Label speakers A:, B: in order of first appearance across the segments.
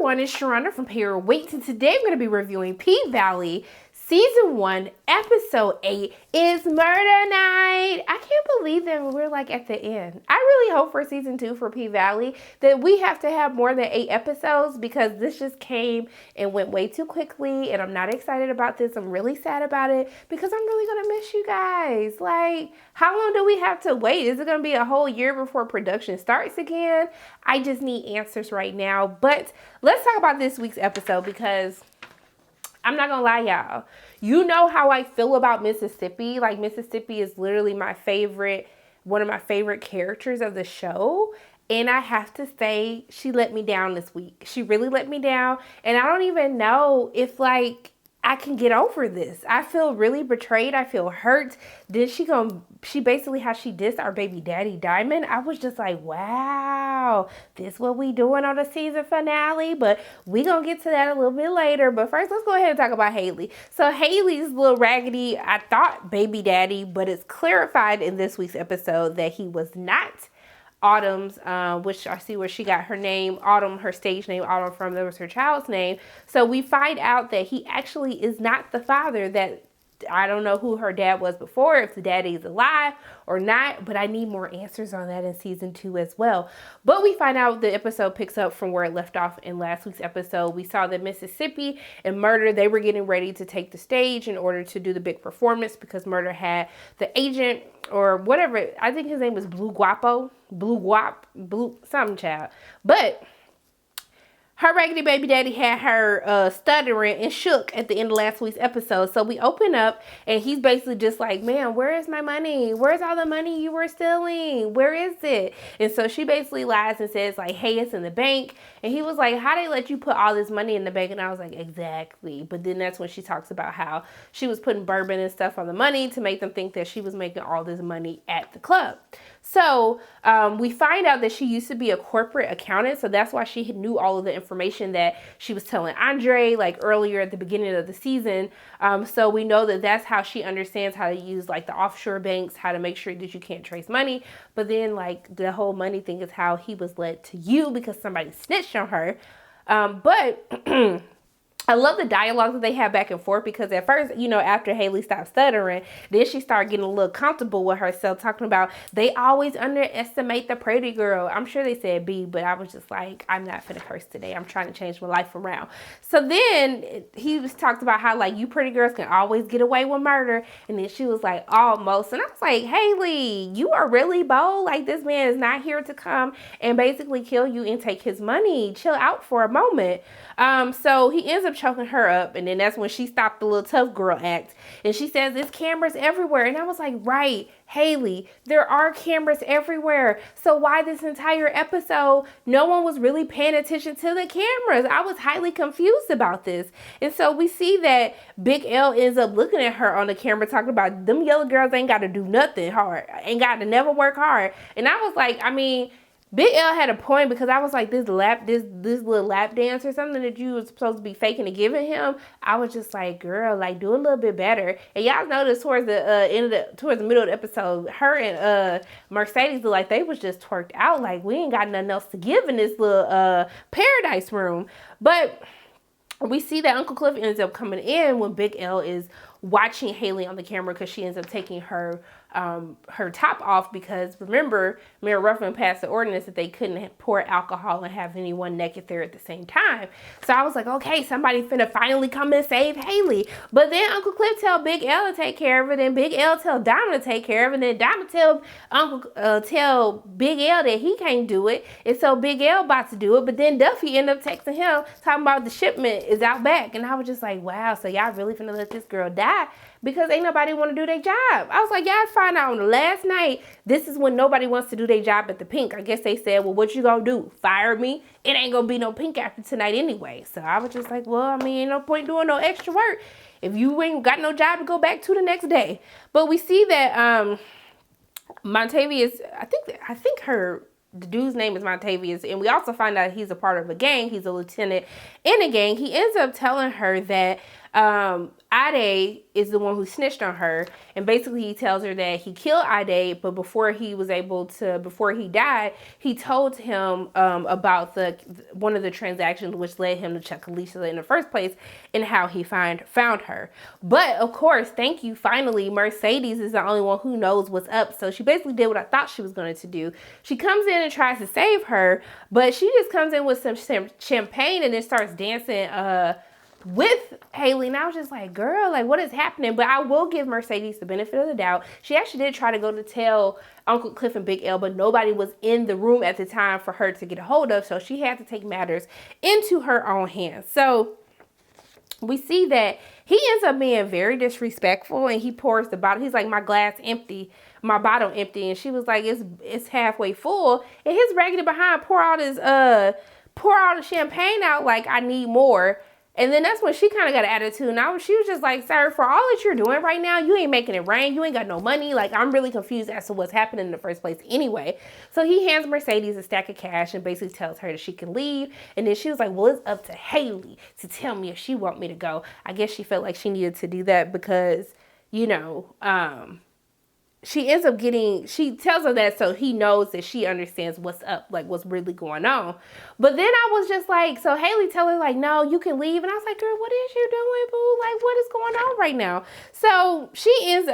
A: everyone, it's Sharonda from PValley, and today I'm going to be reviewing PValley Season 1, Episode 8 is Murder Night. I can't believe that we're like at the end. I really hope for Season 2 for PValley that we have to have more than 8 episodes because this just came and went way too quickly and I'm not excited about this. I'm really sad about it because I'm really going to miss you guys. Like, how long do we have to wait? Is it going to be a whole year before production starts again? I just need answers right now. But let's talk about this week's episode because I'm not gonna lie, y'all. You know how I feel about Mississippi. Like, Mississippi is literally my favorite, one of my favorite characters of the show. And I have to say, she let me down this week. She really let me down. And I don't even know if, like, I can get over this. I feel really betrayed. I feel hurt. Then she basically, how she dissed our baby daddy Diamond. I was just like, wow, this what we doing on the season finale. But we gonna get to that a little bit later. But first, let's go ahead and talk about Haley. So Haley's little raggedy, I thought baby daddy, but it's clarified in this week's episode that he was not Autumn's, which I see where she got her name, Autumn, her stage name, Autumn from, that was her child's name. So we find out that he actually is not the father that, I don't know who her dad was before, if the daddy is alive or not, but I need more answers on that in Season 2 as well. But we find out the episode picks up from where it left off in last week's episode. We saw that Mississippi and Murda, they were getting ready to take the stage in order to do the big performance because Murda had the agent or whatever, I think his name was Blue something child. But her raggedy baby daddy had her stuttering and shook at the end of last week's episode. So we open up and he's basically just like, man, where is my money? Where's all the money you were stealing? Where is it? And so she basically lies and says like, hey, it's in the bank. And he was like, how they let you put all this money in the bank? And I was like, exactly. But then that's when she talks about how she was putting bourbon and stuff on the money to make them think that she was making all this money at the club. So we find out that she used to be a corporate accountant. So that's why she knew all of the information that she was telling Andre like earlier at the beginning of the season. So we know that that's how she understands how to use like the offshore banks, how to make sure that you can't trace money. But then like the whole money thing is how he was led to you because somebody snitched on her. But I love the dialogue that they have back and forth because at first, you know, after Haley stopped stuttering, then she started getting a little comfortable with herself, talking about they always underestimate the pretty girl. I'm sure they said B, but I was just like, I'm not finna curse today. I'm trying to change my life around. So then he was talked about how like you pretty girls can always get away with murder. And then she was like, almost. And I was like, Haley, you are really bold. Like this man is not here to come and basically kill you and take his money. Chill out for a moment. So he ends up choking her up, and then that's when she stopped the little tough girl act, and she says there's cameras everywhere. And I was like, right, Haley, there are cameras everywhere. So why this entire episode no one was really paying attention to the cameras? I was highly confused about this. And so we see that Big L ends up looking at her on the camera talking about them yellow girls ain't got to do nothing hard, ain't got to never work hard. And I was like, I mean, Big L had a point because I was like, this little lap dance or something that you were supposed to be faking and giving him. I was just like, girl, like do a little bit better. And y'all noticed towards the middle of the episode, her and Mercedes looked like they was just twerked out. Like we ain't got nothing else to give in this little paradise room. But we see that Uncle Cliff ends up coming in when Big L is watching Haley on the camera because she ends up taking her top off because remember Mayor Ruffin passed the ordinance that they couldn't pour alcohol and have anyone naked there at the same time. So I was like, okay, somebody finna finally come and save Haley. But then Uncle Cliff tell Big L to take care of it, and Big L tell Diamond to take care of it, and then Diamond tell Big L that he can't do it, and so Big L about to do it. But then Duffy ended up texting him talking about the shipment is out back, and I was just like, wow, so y'all really finna let this girl die because ain't nobody want to do their job. I was like, y'all find out on the last night, this is when nobody wants to do their job at the Pink. I guess they said, well, what you gonna do? Fire me? It ain't gonna be no Pink after tonight anyway. So I was just like, well, I mean, ain't no point doing no extra work if you ain't got no job to go back to the next day. But we see that Montavious, I think the dude's name is Montavious, and we also find out he's a part of a gang. He's a lieutenant in a gang. He ends up telling her that Ade is the one who snitched on her, and basically he tells her that he killed Ade, but before he died, he told him about one of the transactions which led him to check Alicia in the first place, and how he found her. But of course, thank you, finally, Mercedes is the only one who knows what's up, so she basically did what I thought she was going to do. She comes in and tries to save her, but she just comes in with some champagne and then starts dancing with Haley, and I was just like, girl, like, what is happening? But I will give Mercedes the benefit of the doubt. She actually did try to go to tell Uncle Cliff and Big L, but nobody was in the room at the time for her to get a hold of, so she had to take matters into her own hands. So we see that he ends up being very disrespectful, and he pours the bottle. He's like, my glass empty, my bottle empty, and she was like, it's halfway full, and his raggedy behind pour all the champagne out like, I need more. And then that's when she kind of got an attitude. And she was just like, sir, for all that you're doing right now, you ain't making it rain. You ain't got no money. Like, I'm really confused as to what's happening in the first place anyway. So he hands Mercedes a stack of cash and basically tells her that she can leave. And then she was like, well, it's up to Haley to tell me if she want me to go. I guess she felt like she needed to do that because, you know, she tells her that so he knows that she understands what's up, like what's really going on. But then I was just like, so Haley tell her like, no, you can leave. And I was like, girl, what is you doing, boo? Like, what is going on right now? So she ends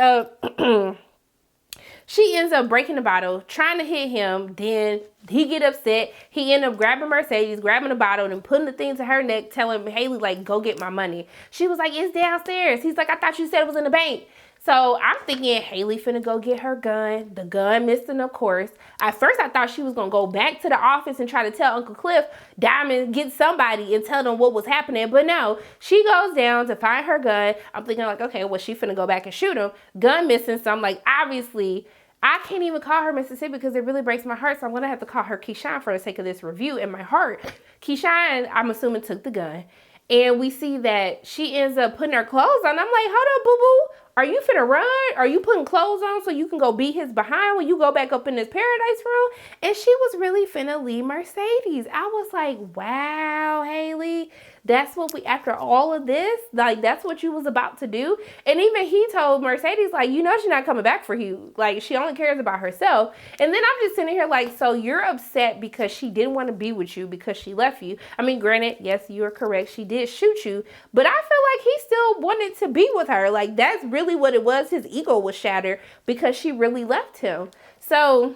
A: up breaking the bottle, trying to hit him. Then he get upset. He end up grabbing Mercedes, grabbing the bottle, and putting the thing to her neck, telling Haley like, go get my money. She was like, it's downstairs. He's like, I thought you said it was in the bank. So I'm thinking Haley finna go get her gun. The gun missing, of course. At first, I thought she was gonna go back to the office and try to tell Uncle Cliff, Diamond, get somebody and tell them what was happening. But no, she goes down to find her gun. I'm thinking like, okay, well, she finna go back and shoot him. Gun missing. So I'm like, obviously, I can't even call her Mississippi because it really breaks my heart. So I'm gonna have to call her KEYSHAWN for the sake of this review in my heart. KEYSHAWN, I'm assuming, took the gun. And we see that she ends up putting her clothes on. I'm like, hold up, boo-boo. Are you finna run? Are you putting clothes on so you can go beat his behind when you go back up in this paradise room? And she was really finna leave Mercedes. I was like, wow, Haley, that's what after all of this, like, that's what you was about to do? And even he told Mercedes, like, you know she's not coming back for you. Like, she only cares about herself. And then I'm just sitting here like, so you're upset because she didn't want to be with you because she left you. I mean, granted, yes, you are correct. She did shoot you. But I feel like he still wanted to be with her. Like, that's really what it was. His ego was shattered because she really left him. So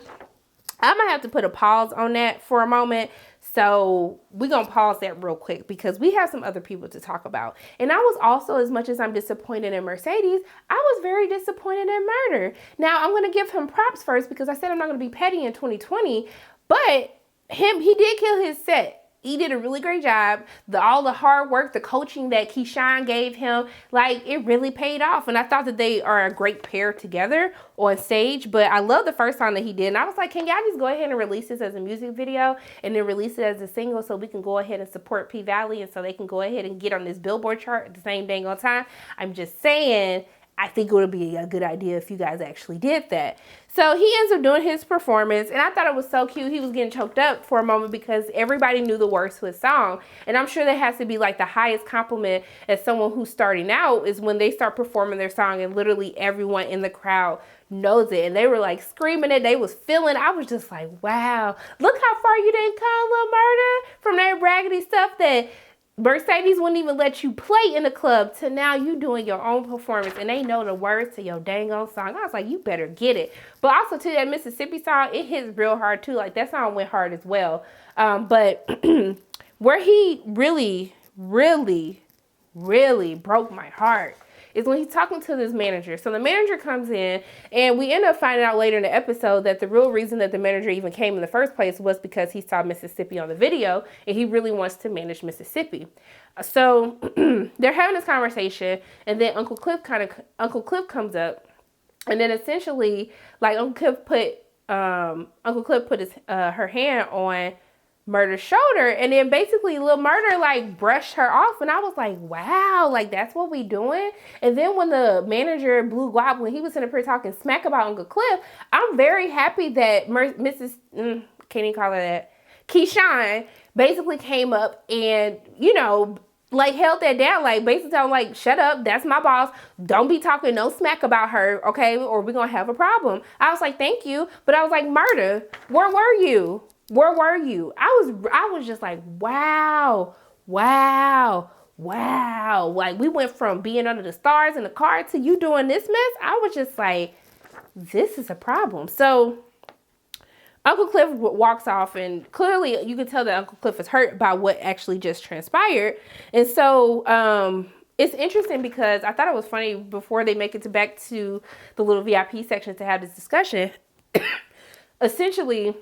A: I'm gonna have to put a pause on that for a moment. So we're gonna pause that real quick because we have some other people to talk about. And I was also, as much as I'm disappointed in Mercedes, I was very disappointed in Murder. Now I'm gonna give him props first because I said I'm not gonna be petty in 2020, but he did kill his set. He did a really great job. All the hard work, the coaching that KEYSHAWN gave him, like, it really paid off. And I thought that they are a great pair together on stage. But I love the first song that he did. And I was like, can y'all just go ahead and release this as a music video and then release it as a single so we can go ahead and support PValley and so they can go ahead and get on this Billboard chart at the same dang on time? I'm just saying, I think it would be a good idea if you guys actually did that. So he ends up doing his performance, and I thought it was so cute. He was getting choked up for a moment because everybody knew the words to his song. And I'm sure that has to be like the highest compliment as someone who's starting out is when they start performing their song and literally everyone in the crowd knows it. And they were like screaming it. They was feeling. I was just like, wow, look how far you didn't come, Lil Murda, from that raggedy stuff that Mercedes wouldn't even let you play in the club to now you doing your own performance and they know the words to your dang on song. I was like, you better get it. But also to that Mississippi song, it hits real hard too. Like that song went hard as well. But where he really, really, really broke my heart is when he's talking to this manager. So the manager comes in and we end up finding out later in the episode that the real reason that the manager even came in the first place was because he saw Mississippi on the video and he really wants to manage Mississippi. So they're having this conversation and then Uncle Cliff comes up and then essentially like Uncle Cliff put her hand on Murder's shoulder and then basically Lil Murda like brushed her off and I was like, wow, like that's what we doing. And then when the manager Blue Guap, when he was in up here talking smack about Uncle Cliff, I'm very happy that can't even call her that, KEYSHAWN basically came up and, you know, like held that down, like basically telling like, shut up, that's my boss. Don't be talking no smack about her, okay? Or we're gonna have a problem. I was like, thank you. But I was like, Murda, where were you? Where were you? I was just like, wow, wow, wow. Like we went from being under the stars in the car to you doing this mess. I was just like, this is a problem. So Uncle Cliff walks off, and clearly you can tell that Uncle Cliff is hurt by what actually just transpired. And so it's interesting because I thought it was funny before they make it back to the little VIP section to have this discussion. Essentially,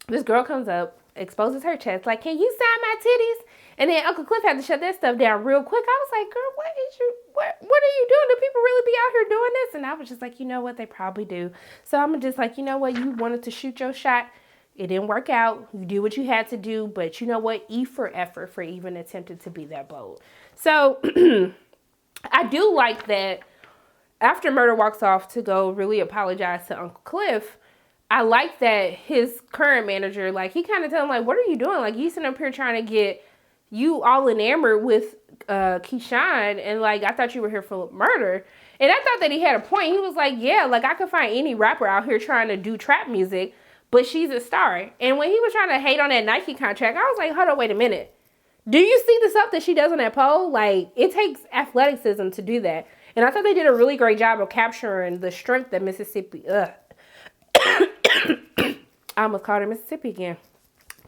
A: this girl comes up, exposes her chest, like, can you sign my titties? And then Uncle Cliff had to shut that stuff down real quick. I was like, girl, what are you doing? Do people really be out here doing this? And I was just like, you know what? They probably do. So I'm just like, you know what? You wanted to shoot your shot. It didn't work out. You did what you had to do. But you know what? E for effort for even attempting to be that bold. So I do like that after Murda walks off to go really apologize to Uncle Cliff, I like that his current manager, like, he kind of tell him, like, what are you doing? Like, you sitting up here trying to get you all enamored with KEYSHAWN, and, like, I thought you were here for murder. And I thought that he had a point. He was like, yeah, like, I could find any rapper out here trying to do trap music, but she's a star. And when he was trying to hate on that Nike contract, I was like, hold on, wait a minute. Do you see the stuff that she does on that pole? Like, it takes athleticism to do that. And I thought they did a really great job of capturing the strength that Mississippi, I almost called her Mississippi again.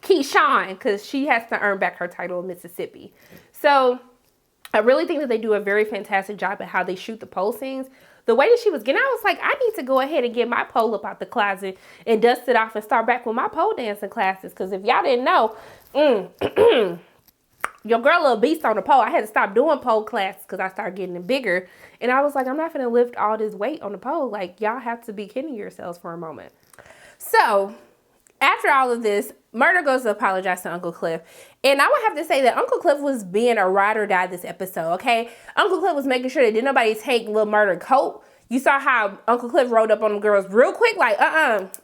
A: KEYSHAWN, because she has to earn back her title of Mississippi. So I really think that they do a very fantastic job at how they shoot the pole scenes. The way that she was getting, I was like, I need to go ahead and get my pole up out the closet and dust it off and start back with my pole dancing classes. Because if y'all didn't know, your girl a beast on the pole. I had to stop doing pole classes because I started getting bigger. And I was like, I'm not going to lift all this weight on the pole. Like, y'all have to be kidding yourselves for a moment. So after all of this, Murda goes to apologize to Uncle Cliff. And I would have to say that Uncle Cliff was being a ride or die this episode, okay? Uncle Cliff was making sure that didn't nobody take Lil Murda coat. You saw how Uncle Cliff rolled up on them girls real quick, like,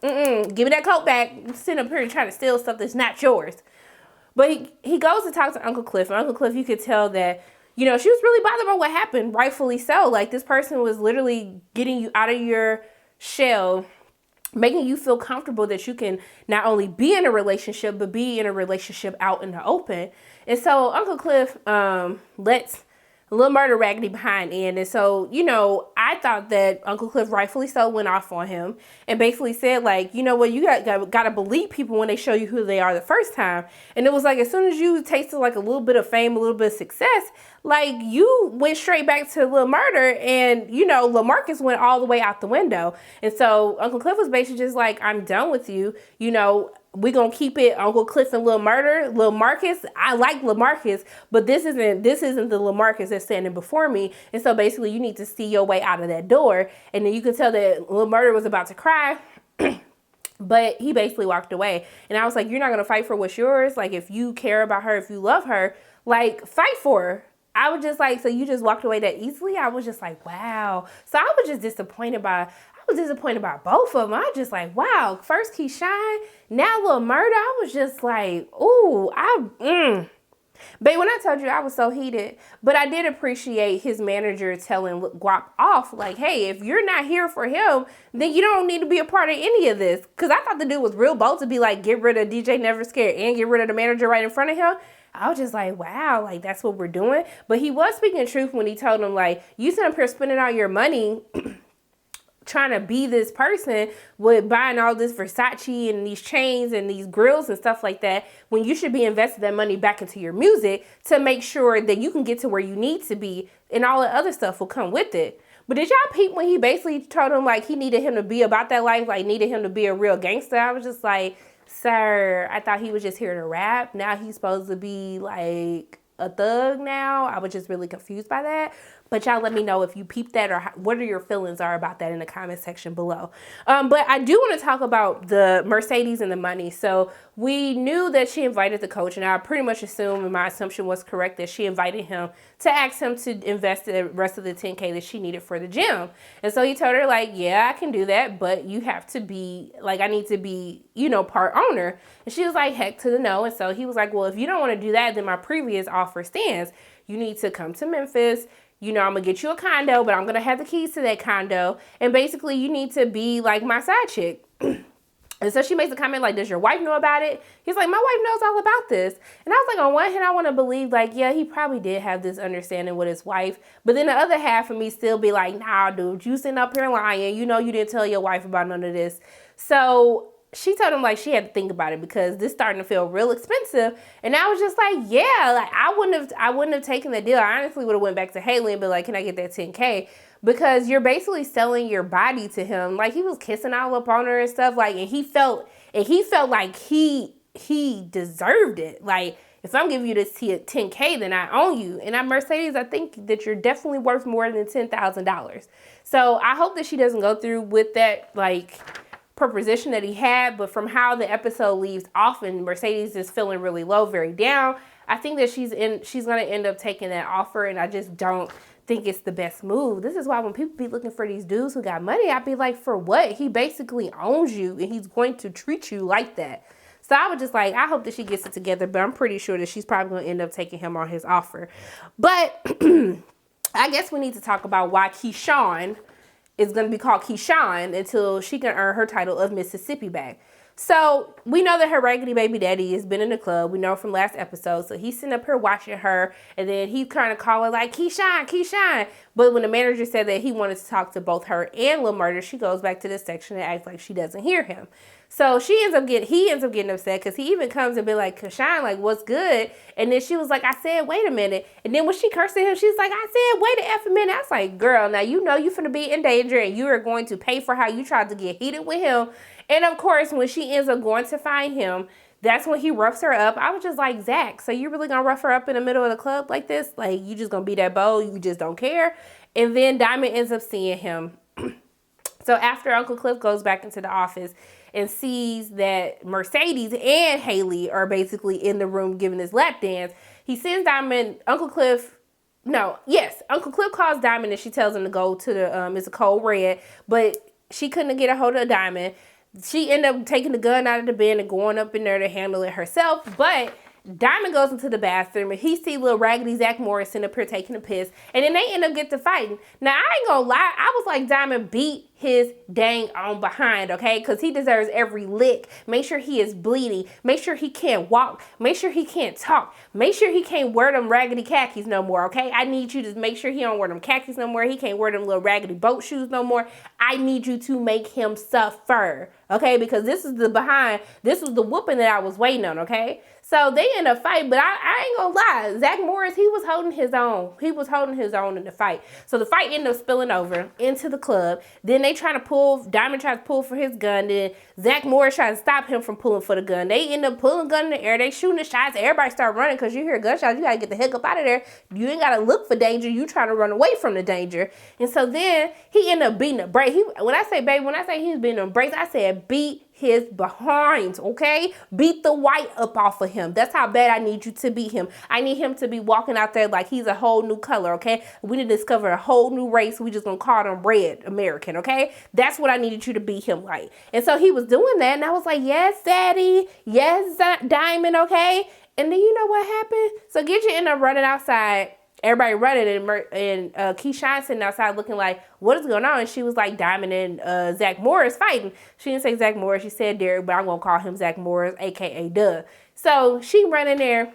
A: give me that coat back. I'm sitting up here trying to steal stuff that's not yours. But he goes to talk to Uncle Cliff. And Uncle Cliff, you could tell that, you know, she was really bothered by what happened, rightfully so. Like, this person was literally getting you out of your shell, making you feel comfortable that you can not only be in a relationship, but be in a relationship out in the open. And so Uncle Cliff lets Lil Murda raggedy behind in. And so, you know, I thought that Uncle Cliff rightfully so went off on him and basically said, like, you know what, you got to believe people when they show you who they are the first time. And it was like, as soon as you tasted like a little bit of fame, a little bit of success, like, you went straight back to Lil Murda, and, you know, Lil Marcus went all the way out the window. And so Uncle Cliff was basically just like, I'm done with you. You know, we're going to keep it Uncle Cliff and Lil Murda. Lil Marcus, I like Lil Marcus, but this isn't the Lil Marcus that's standing before me. And so basically you need to see your way out of that door. And then you could tell that Lil Murda was about to cry. But he basically walked away. And I was like, you're not going to fight for what's yours? Like, if you care about her, if you love her, like, fight for her. I was just like, so you just walked away that easily? I was just like, wow. So I was just disappointed by both of them. I was just like, wow, first KEYSHAWN, now Lil Murda. I was just like, ooh, Babe, when I told you I was so heated, but I did appreciate his manager telling Guap off, like, hey, if you're not here for him, then you don't need to be a part of any of this. Because I thought the dude was real bold to be like, get rid of DJ Never Scared and get rid of the manager right in front of him. I was just like, wow, like, that's what we're doing. But he was speaking truth when he told him, like, you sit up here spending all your money trying to be this person with buying all this Versace and these chains and these grills and stuff like that, when you should be investing that money back into your music to make sure that you can get to where you need to be, and all the other stuff will come with it. But did y'all peep when he basically told him, like, he needed him to be about that life, like, needed him to be a real gangster? I was just like, sir, I thought he was just here to rap. Now he's supposed to be, like, a thug now. I was just really confused by that. But y'all let me know if you peeped that, or what are your feelings are about that in the comment section below. But I do want to talk about the Mercedes and the money. So we knew that she invited the coach, and I pretty much assumed, and my assumption was correct, that she invited him to ask him to invest the rest of the $10K that she needed for the gym. And so he told her, like, yeah, I can do that, but you have to be, like, I need to be, you know, part owner. And she was like, heck to the no. And so he was like, well, if you don't want to do that, then my previous offer stands. You need to come to Memphis. You know, I'm going to get you a condo, but I'm going to have the keys to that condo. And basically, you need to be, like, my side chick. And so she makes a comment like, does your wife know about it? He's like, my wife knows all about this. And I was like, on one hand, I want to believe, like, yeah, he probably did have this understanding with his wife. But then the other half of me still be like, nah, dude, you sitting up here lying. You know you didn't tell your wife about none of this. So she told him, like, she had to think about it because this starting to feel real expensive. And I was just like, yeah, like, I wouldn't have taken the deal. I honestly would have went back to Haley and been like, can I get that $10K? Because you're basically selling your body to him. Like, he was kissing all up on her and stuff. Like, and he felt like he deserved it. Like, if I'm giving you this $10K, then I own you. And at Mercedes, I think that you're definitely worth more than $10,000. So I hope that she doesn't go through with that, like, proposition that he had. But from how the episode leaves off and Mercedes is feeling really low, very down, I think that she's going to end up taking that offer. And I just don't think it's the best move. This is why when people be looking for these dudes who got money, I'd be like, for what? He basically owns you and he's going to treat you like that. So I was just like, I hope that she gets it together, but I'm pretty sure that she's probably going to end up taking him on his offer. But I guess we need to talk about why KEYSHAWN is going to be called KEYSHAWN until she can earn her title of Mississippi back. So we know that her raggedy baby daddy has been in the club. We know from last episode. So he's sitting up here watching her. And then he's kind of calling like, KEYSHAWN, KEYSHAWN. But when the manager said that he wanted to talk to both her and Lil Murda, she goes back to this section and acts like she doesn't hear him. So he ends up getting upset because he even comes and be like, KEYSHAWN, like, what's good? And then she was like, I said, wait a minute. And then when she cursed at him, she's like, I said, wait a effing minute. I was like, girl, now you know you finna be in danger and you are going to pay for how you tried to get heated with him. And of course, when she ends up going to find him, that's when he roughs her up. I was just like, Zach, so you really gonna rough her up in the middle of the club like this? Like, you just gonna be that bold? You just don't care? And then Diamond ends up seeing him. So after Uncle Cliff goes back into the office and sees that Mercedes and Haley are basically in the room giving this lap dance, he sends Diamond, Uncle Cliff calls Diamond and she tells him to go to the, it's a Code Red, but she couldn't get a hold of Diamond. She ended up taking the gun out of the bin and going up in there to handle it herself. But Diamond goes into the bathroom and he see little raggedy Zach Morris sitting up here taking a piss. And then they end up getting to fighting. Now, I ain't gonna lie. I was like, Diamond, beat his dang on behind, okay? Because he deserves every lick. Make sure he is bleeding. Make sure he can't walk. Make sure he can't talk. Make sure he can't wear them raggedy khakis no more, okay? I need you to make sure he don't wear them khakis no more. He can't wear them little raggedy boat shoes no more. I need you to make him suffer, okay? Because this is the whooping that I was waiting on, okay? So they end up fighting, but I ain't gonna lie. Zach Morris, he was holding his own. He was holding his own in the fight. So the fight ended up spilling over into the club. Then Diamond tried to pull for his gun. Then Zach Morris tried to stop him from pulling for the gun. They end up pulling the gun in the air. They shooting the shots. Everybody start running because you hear gunshots. You got to get the heck up out of there. You ain't got to look for danger. You trying to run away from the danger. And so then he ended up beating the brakes. When I say he was beating the brakes, I said beat his behind, okay? Beat the white up off of him. That's how bad I need you to beat him. I need him to be walking out there like he's a whole new color, okay? We need to discover a whole new race. We just gonna call them Red American, okay? That's what I needed you to beat him like. And so he was doing that, and I was like, yes, Daddy. Yes, Diamond, okay? And then you know what happened? So Gidget ended up running outside. Everybody running, and KEYSHAWN sitting outside looking like, what is going on? And she was like, Diamond and Zach Morris fighting. She didn't say Zach Morris. She said Derek, but I'm going to call him Zach Morris, a.k.a. Duh. So she running there.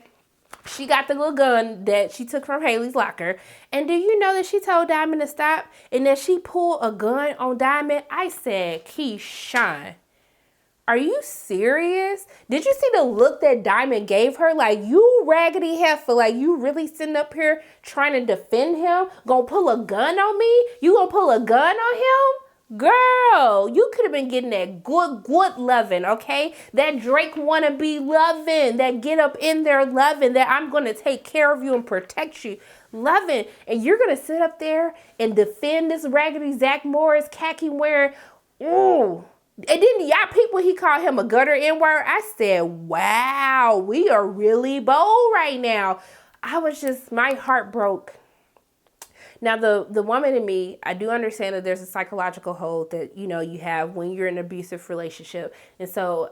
A: She got the little gun that she took from Haley's locker. And do you know that she told Diamond to stop? And then she pulled a gun on Diamond. I said, KEYSHAWN, are you serious? Did you see the look that Diamond gave her? Like, you raggedy heifer, like, you really sitting up here trying to defend him? Gonna pull a gun on me? You gonna pull a gun on him? Girl, you could have been getting that good loving, okay? That Drake wannabe loving, that get up in there loving, that I'm gonna take care of you and protect you loving. And you're gonna sit up there and defend this raggedy Zach Morris khaki wearing, ooh. And then y'all people, he called him a gutter N-word. I said, wow, we are really bold right now. I was just, my heart broke. Now, the woman in me, I do understand that there's a psychological hold that, you know, you have when you're in an abusive relationship. And so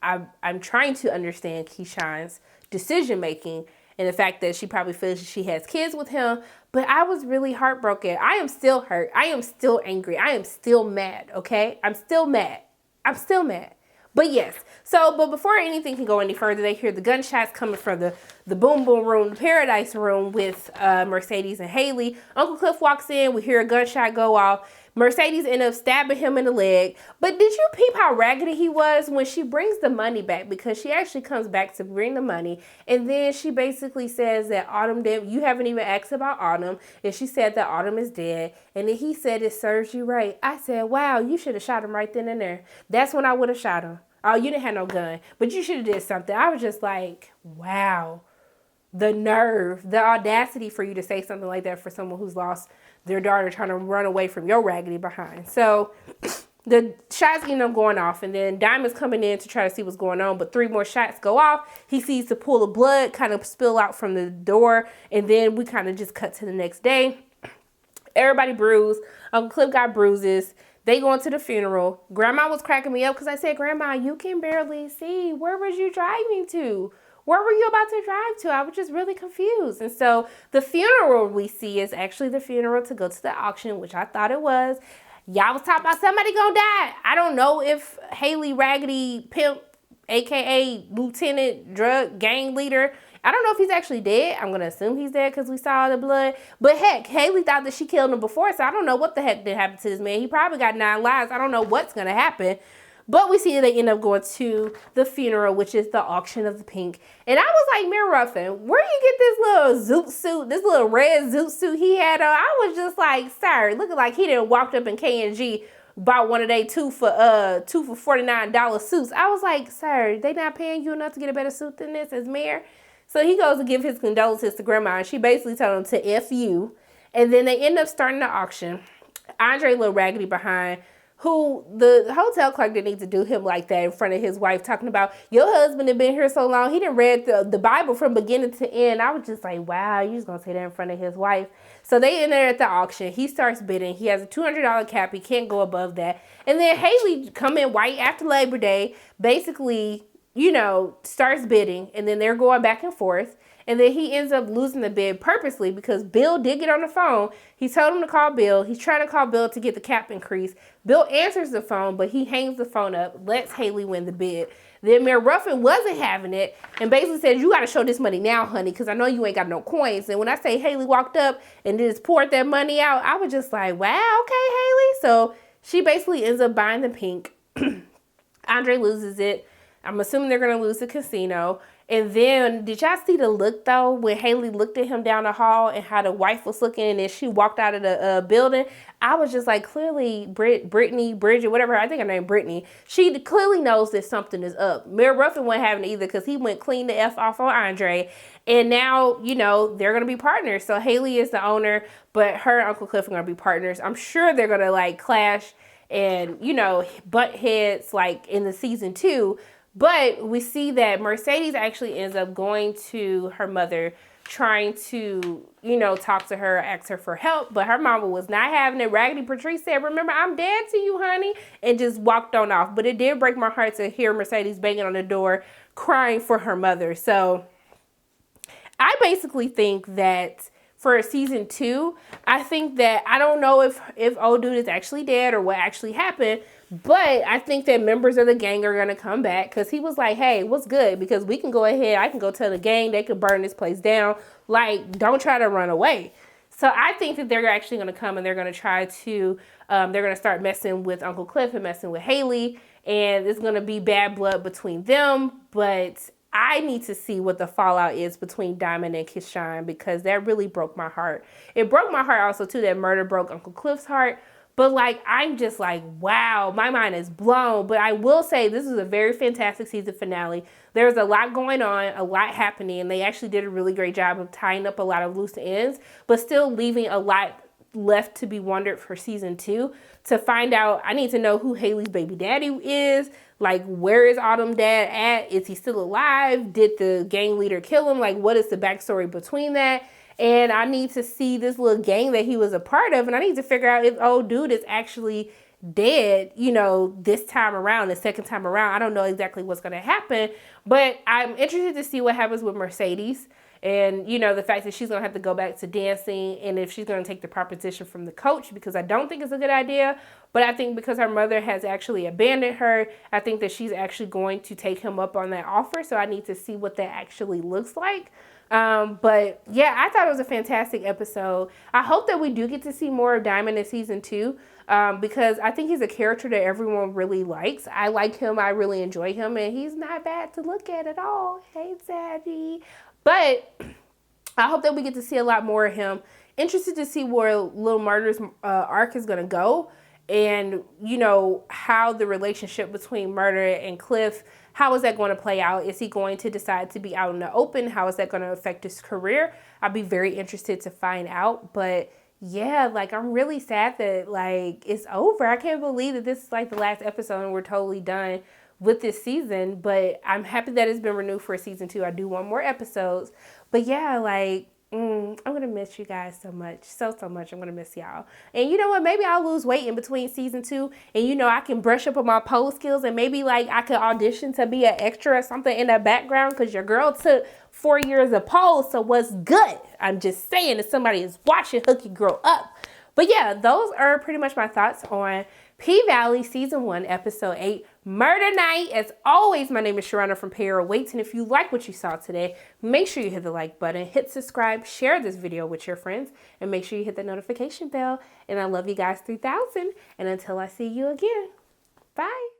A: I'm trying to understand KEYSHAWN's decision making and the fact that she probably feels she has kids with him. But I was really heartbroken. I am still hurt. I am still angry. I am still mad, okay? I'm still mad. I'm still mad. But yes, but before anything can go any further, they hear the gunshots coming from the boom boom room, the paradise room with Mercedes and Haley. Uncle Cliff walks in. We hear a gunshot go off. Mercedes ended up stabbing him in the leg. But did you peep how raggedy he was when she brings the money back? Because she actually comes back to bring the money. And then she basically says that Autumn did. You haven't even asked about Autumn. And she said that Autumn is dead. And then he said, it serves you right. I said, wow, you should have shot him right then and there. That's when I would have shot him. Oh, you didn't have no gun. But you should have did something. I was just like, wow. The nerve, the audacity for you to say something like that for someone who's lost their daughter trying to run away from your raggedy behind. So the shots end up going off, and then Diamond's coming in to try to see what's going on, but 3 more shots go off. He sees the pool of blood kind of spill out from the door, and then we kind of just cut to the next day. Everybody bruised. Uncle Cliff got bruises. They go into the funeral. Grandma was cracking me up because I said, Grandma, you can barely see. Where was you driving to? Where were you about to drive to? I was just really confused. And so the funeral we see is actually the funeral to go to the auction, which I thought it was. Y'all was talking about somebody gonna die. I don't know if Haley Raggedy Pimp, aka Lieutenant Drug Gang Leader, I don't know if he's actually dead. I'm gonna assume he's dead because we saw the blood. But heck, Haley thought that she killed him before, so I don't know what the heck did happen to this man. He probably got 9 lives. I don't know what's gonna happen. But we see they end up going to the funeral, which is the auction of the pink. And I was like, Mayor Ruffin, where you get this little zoot suit, this little red zoot suit he had on? I was just like, sir, looking like he done walked up in K&G, bought one of they two for $49 suits. I was like, sir, they not paying you enough to get a better suit than this as mayor? So he goes to give his condolences to Grandma, and she basically told him to F you. And then they end up starting the auction. Andre, little raggedy behind, who the hotel clerk didn't need to do him like that in front of his wife, talking about, your husband had been here so long, he didn't read the Bible from beginning to end. I was just like, wow, you just gonna say that in front of his wife. So they enter at the auction. He starts bidding. He has a $200 cap. He can't go above that. And then Haley come in right after Labor Day, basically, you know, starts bidding, and then they're going back and forth. And then he ends up losing the bid purposely because Bill did get on the phone. He told him to call Bill. He's trying to call Bill to get the cap increase. Bill answers the phone, but he hangs the phone up, lets Haley win the bid. Then Mayor Ruffin wasn't having it and basically said, you got to show this money now, honey, because I know you ain't got no coins. And when I say Haley walked up and just poured that money out, I was just like, wow, okay, Haley. So she basically ends up buying the pink. Andre loses it. I'm assuming they're going to lose the casino. And then, did y'all see the look, though, when Haley looked at him down the hall and how the wife was looking and then she walked out of the building? I was just like, clearly, Bridget, whatever, I think her name Brittany, she clearly knows that something is up. Mayor Ruffin wasn't having it either because he went clean the F off on Andre. And now, you know, they're going to be partners. So Haley is the owner, but her and Uncle Cliff are going to be partners. I'm sure they're going to, like, clash and, you know, butt heads, like, in the season 2. But we see that Mercedes actually ends up going to her mother, trying to, you know, talk to her, ask her for help. But her mama was not having it. Raggedy Patrice said, remember, I'm dead to you, honey, and just walked on off. But it did break my heart to hear Mercedes banging on the door, crying for her mother. So I basically think that for season 2, I think that, I don't know if old dude is actually dead or what actually happened, but I think that members of the gang are going to come back because he was like, hey, what's good? Because we can go ahead. I can go tell the gang they could burn this place down. Like, don't try to run away. So I think that they're actually going to come and they're going to try to, they're going to start messing with Uncle Cliff and messing with Haley. And it's going to be bad blood between them. But I need to see what the fallout is between Diamond and KEYSHAWN because that really broke my heart. It broke my heart also, too, that murder broke Uncle Cliff's heart. But, like, I'm just like, wow, my mind is blown. But I will say this is a very fantastic season finale. There's a lot going on, a lot happening, and they actually did a really great job of tying up a lot of loose ends, but still leaving a lot left to be wondered for season 2 to find out. I need to know who Haley's baby daddy is. Like, where is Autumn dad at? Is he still alive? Did the gang leader kill him? Like, what is the backstory between that? And I need to see this little gang that he was a part of. And I need to figure out if old dude is actually dead, you know, this time around, the second time around. I don't know exactly what's going to happen. But I'm interested to see what happens with Mercedes. And, you know, the fact that she's going to have to go back to dancing, and if she's going to take the proposition from the coach, because I don't think it's a good idea. But I think because her mother has actually abandoned her, I think that she's actually going to take him up on that offer. So I need to see what that actually looks like. But yeah, I thought it was a fantastic episode. I hope that we do get to see more of Diamond in season 2. Because I think he's a character that everyone really likes. I like him. I really enjoy him. And he's not bad to look at all. Hey, Zaddy. But I hope that we get to see a lot more of him. Interested to see where Lil Murda's arc is going to go. And, you know, how the relationship between Murda and Cliff, how is that going to play out? Is he going to decide to be out in the open? How is that going to affect his career? I'd be very interested to find out. But yeah, like, I'm really sad that, like, it's over. I can't believe that this is, like, the last episode and we're totally done with this season. But I'm happy that it's been renewed for season 2. I do want more episodes. But yeah, like, I'm going to miss you guys so much. So much. I'm going to miss y'all. And you know what? Maybe I'll lose weight in between season 2. And, you know, I can brush up on my pole skills. And maybe, like, I could audition to be an extra or something in the background. Because your girl took 4 years of pole. So what's good? I'm just saying, if somebody is watching, hook your girl up. But yeah, those are pretty much my thoughts on PValley Season 1, Episode 8, Murder Night. As always, my name is Sharana from Payroll Waits, and if you like what you saw today, make sure you hit the like button, hit subscribe, share this video with your friends, and make sure you hit the notification bell. And I love you guys 3000, and until I see you again, bye.